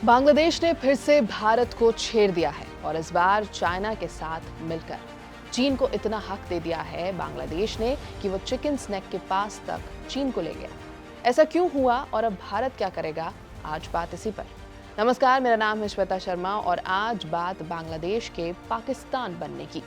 बांग्लादेश ने फिर से भारत को छेड़ दिया है और इस बार चाइना के साथ मिलकर चीन को इतना हक दे दिया है बांग्लादेश ने कि वो चिकन स्नैक के पास तक चीन को ले गया। ऐसा क्यों हुआ और अब भारत क्या करेगा, आज बात इसी पर। नमस्कार, मेरा नाम है श्वेता शर्मा और आज बात बांग्लादेश के पाकिस्तान बनने की।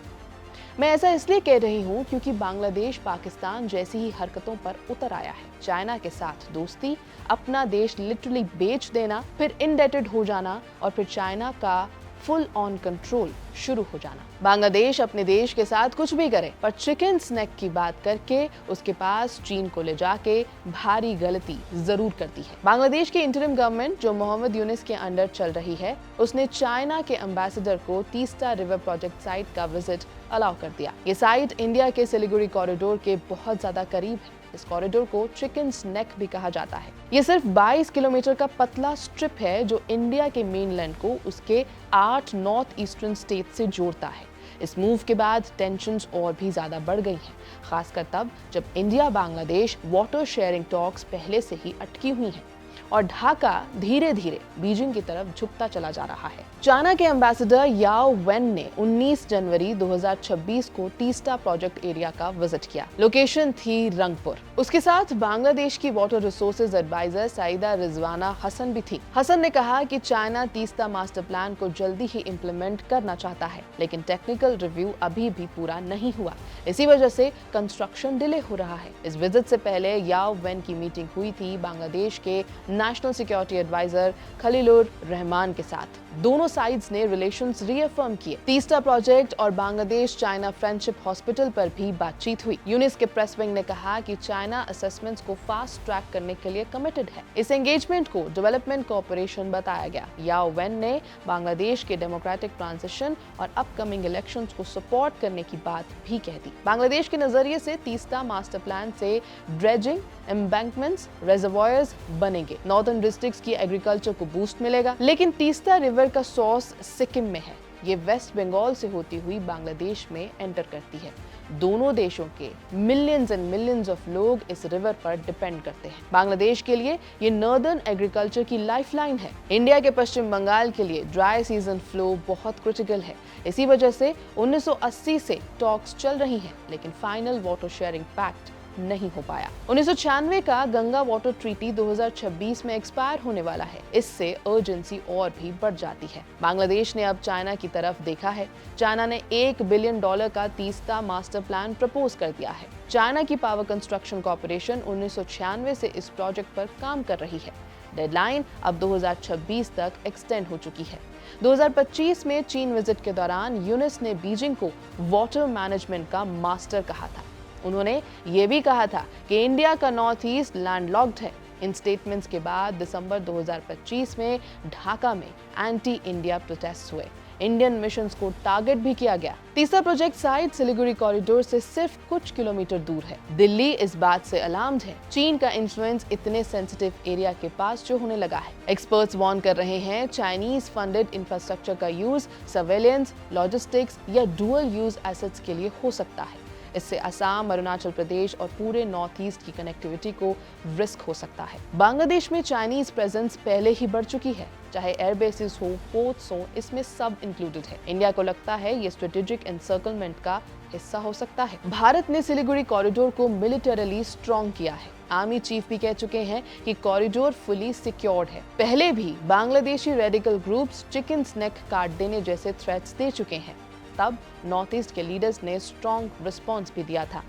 मैं ऐसा इसलिए कह रही हूँ क्योंकि बांग्लादेश पाकिस्तान जैसी ही हरकतों पर उतर आया है। चाइना के साथ दोस्ती, अपना देश लिटरली बेच देना, फिर इंडेटेड हो जाना और फिर चाइना का फुल ऑन कंट्रोल शुरू हो जाना। बांग्लादेश अपने देश के साथ कुछ भी करे पर चिकन स्नैक की बात करके उसके पास चीन को ले जाके भारी गलती जरूर करती है। बांग्लादेश की इंटरिम गवर्नमेंट जो मोहम्मद यूनिस के अंडर चल रही है, उसने चाइना के एम्बेसडर को तीस्ता रिवर प्रोजेक्ट साइट का विजिट अलाउ कर दिया। ये साइट इंडिया के सिलीगुड़ी कॉरिडोर के बहुत ज्यादा करीब है। इस कॉरिडोर को चिकन स्नैक भी कहा जाता है। ये सिर्फ 22 किलोमीटर का पतला स्ट्रिप है जो इंडिया के मेनलैंड को उसके 8 नॉर्थ ईस्टर्न स्टेट से जोड़ता है। इस मूव के बाद टेंशन्स और भी ज्यादा बढ़ गई हैं, खासकर तब जब India Bangladesh water sharing talks पहले से ही अटकी हुई हैं और ढाका धीरे धीरे बीजिंग की तरफ झुकता चला जा रहा है। चाइना के एम्बेसडर याओ वेन ने 19 जनवरी 2026 को तीस्ता प्रोजेक्ट एरिया का विजिट किया। लोकेशन थी रंगपुर। उसके साथ बांग्लादेश की water resources adviser Syeda Rizwana Hasan भी थी। हसन ने कहा कि चाइना तीस्ता मास्टर प्लान को जल्दी ही इम्प्लीमेंट करना चाहता है, लेकिन टेक्निकल रिव्यू अभी भी पूरा नहीं हुआ। इसी वजह से कंस्ट्रक्शन डिले हो रहा है। इस विजिट से पहले याओ वेन की मीटिंग हुई थी बांग्लादेश के national security adviser Khalilur Rahman के साथ। दोनों साइड्स ने रिलेशंस रीअफर्म किए। तीस्ता प्रोजेक्ट और बांग्लादेश चाइना फ्रेंडशिप हॉस्पिटल पर भी बातचीत हुई। यूनिस के प्रेस विंग ने कहा कि चाइना असेसमेंट्स को फास्ट ट्रैक करने के लिए कमिटेड है। इस एंगेजमेंट को डेवलपमेंट कोऑपरेशन बताया गया। याओ वेन ने बांग्लादेश के डेमोक्रेटिक ट्रांजिशन और अपकमिंग इलेक्शंस को सपोर्ट करने की बात भी कह दी। बांग्लादेश के नजरिए से तीस्ता मास्टर प्लान से ड्रेजिंग, एम्बैंकमेंट्स, रिजर्वॉयर्स बनेंगे। नॉर्दर्न डिस्ट्रिक्ट्स की एग्रीकल्चर को बूस्ट मिलेगा। लेकिन तीस्ता रिवर का सोर्स सिक्किम में है। ये वेस्ट बंगाल से होती हुई बांग्लादेश में एंटर करती है। दोनों देशों के मिलियंस एंड मिलियंस ऑफ लोग इस रिवर पर डिपेंड करते हैं। बांग्लादेश के लिए ये नॉर्दर्न एग्रीकल्चर की लाइफलाइन है। इंडिया के पश्चिम बंगाल के लिए ड्राई सीजन फ्लो बहुत क्रिटिकल है। इसी वजह से 1980 से टॉक्स चल रही हैं, लेकिन फाइनल वाटर शेयरिंग पैक्ट नहीं हो पाया। 1996 का गंगा वाटर ट्रीटी 2026 में एक्सपायर होने वाला है। इससे अर्जेंसी और भी बढ़ जाती है। बांग्लादेश ने अब चाइना की तरफ देखा है। चाइना ने $1 बिलियन का तीस्ता मास्टर प्लान प्रपोज कर दिया है। चाइना की पावर कंस्ट्रक्शन कॉर्पोरेशन 1996 से इस प्रोजेक्ट पर काम कर रही है। डेडलाइन अब 2026 तक एक्सटेंड हो चुकी है। 2025 में चीन विजिट के दौरान यूनिस ने बीजिंग को वाटर मैनेजमेंट का मास्टर कहा था। उन्होंने ये भी कहा था कि इंडिया का नॉर्थ ईस्ट लैंडलॉक्ड है। इन स्टेटमेंट्स के बाद दिसंबर 2025 में ढाका में एंटी इंडिया प्रोटेस्ट हुए। इंडियन मिशंस को टारगेट भी किया गया। तीसरा प्रोजेक्ट साइट सिलीगुड़ी कॉरिडोर से सिर्फ कुछ किलोमीटर दूर है। दिल्ली इस बात से अलार्म्ड है। चीन का इन्फ्लुएंस इतने सेंसिटिव एरिया के पास जो होने लगा है। एक्सपर्ट्स वार्न कर रहे हैं चाइनीज फंडेड इंफ्रास्ट्रक्चर का यूज सर्वेलेंस, लॉजिस्टिक्स या डुअल यूज एसेट्स के लिए हो सकता है। इससे असम, अरुणाचल प्रदेश और पूरे नॉर्थ ईस्ट की कनेक्टिविटी को रिस्क हो सकता है। बांग्लादेश में चाइनीज प्रेजेंस पहले ही बढ़ चुकी है। चाहे एयरबेसिस हो, पोर्ट्स हो, इसमें सब इंक्लूडेड है। इंडिया को लगता है ये स्ट्रेटेजिक एनसर्कलमेंट का हिस्सा हो सकता है। भारत ने सिलीगुड़ी कॉरिडोर को मिलिटरली स्ट्रॉन्ग किया है। आर्मी चीफ भी कह चुके हैं कि कॉरिडोर फुली सिक्योर्ड है। पहले भी Bangladeshi radical groups chicken snack काट देने जैसे थ्रेट्स दे चुके हैं। तब नॉर्थ ईस्ट के लीडर्स ने स्ट्रॉन्ग रिस्पॉन्स भी दिया था।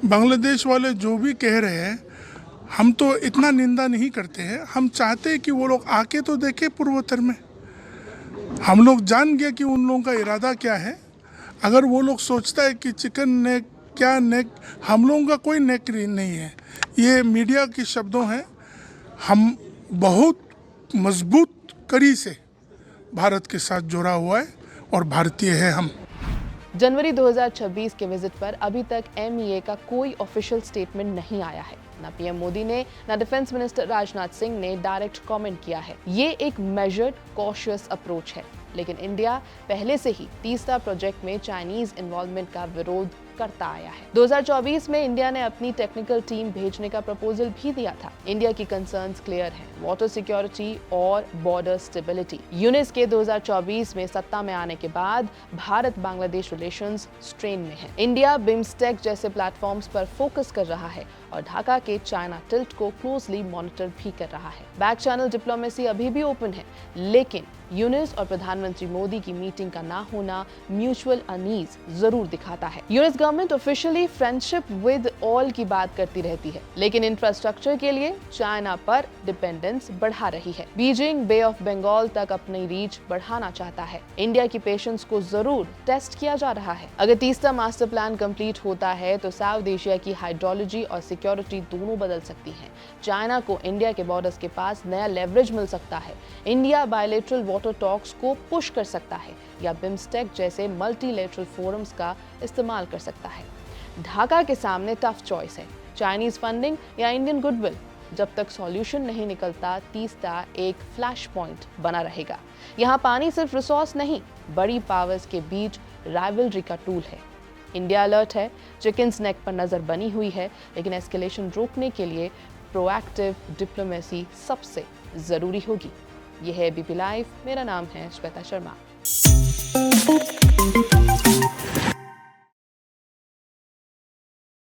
बांग्लादेश वाले जो भी कह रहे हैं, हम तो इतना निंदा नहीं करते हैं। हम चाहते हैं कि वो लोग आके तो देखे पूर्वोत्तर में। हम लोग जान गए कि उन लोगों का इरादा क्या है। अगर वो लोग सोचता है कि चिकन नेक क्या नेक, हम लोगों का कोई नेक नहीं है। ये मीडिया के शब्दों हैं। हम बहुत मजबूत कड़ी से भारत के साथ जुड़ा हुआ है और भारतीय है हम। जनवरी 2026 के विजिट पर अभी तक MEA का कोई ऑफिशियल स्टेटमेंट नहीं आया है। ना पीएम मोदी ने ना डिफेंस मिनिस्टर राजनाथ सिंह ने डायरेक्ट कमेंट किया है। ये एक मेजर्ड कॉशियस अप्रोच है, लेकिन इंडिया पहले से ही तीस्ता प्रोजेक्ट में चाइनीज इन्वॉल्वमेंट का विरोध करता आया है। 2024 में इंडिया ने अपनी टेक्निकल टीम भेजने का प्रपोजल भी दिया था। इंडिया की कंसर्न्स क्लियर हैं, वाटर सिक्योरिटी और बॉर्डर स्टेबिलिटी। यूनिस के 2024 में सत्ता में आने के बाद भारत बांग्लादेश रिलेशंस स्ट्रेन में है। इंडिया बिम्स्टेक जैसे प्लेटफॉर्म्स पर फोकस कर रहा है और ढाका के चाइना टिल्ट को क्लोजली मॉनिटर भी कर रहा है। बैक चैनल डिप्लोमेसी अभी भी ओपन है, लेकिन यूनिस और प्रधानमंत्री मोदी की मीटिंग का ना होना म्यूचुअल अनीज जरूर दिखाता है। Yunus government officially friendship with all की बात करती रहती है, लेकिन इंफ्रास्ट्रक्चर के लिए चाइना पर डिपेंडेंस बढ़ा रही है। बीजिंग बे ऑफ बंगाल तक अपनी रीच बढ़ाना चाहता है। इंडिया की पेशेंस को जरूर टेस्ट किया जा रहा है। अगर तीसरा मास्टर प्लान कंप्लीट होता है तो साउथ एशिया की हाइड्रोलॉजी और सिक्योरिटी दोनों बदल सकती है। चाइना को इंडिया के बॉर्डर्स के पास नया लेवरेज मिल सकता है। इंडिया बायलैटरल वाटर टॉक्स को पुश कर सकता है या बिम्स्टेक जैसे मल्टीलेटरल फोरम्स का इस्तेमाल कर सकता है। ढाका के सामने टफ चॉइस है, चाइनीज फंडिंग या इंडियन गुडविल। जब तक सॉल्यूशन नहीं निकलता, तीसरा एक फ्लैश पॉइंट बना रहेगा। यहाँ पानी सिर्फ रिसोर्स नहीं, बड़ी पावर्स के बीच राइवलरी का टूल है। इंडिया अलर्ट है, चिकन्स नेक पर नजर बनी हुई है, लेकिन एस्केलेशन रोकने के लिए प्रोएक्टिव डिप्लोमेसी सबसे जरूरी होगी। यह है एबीपी लाइव, मेरा नाम है श्वेता शर्मा।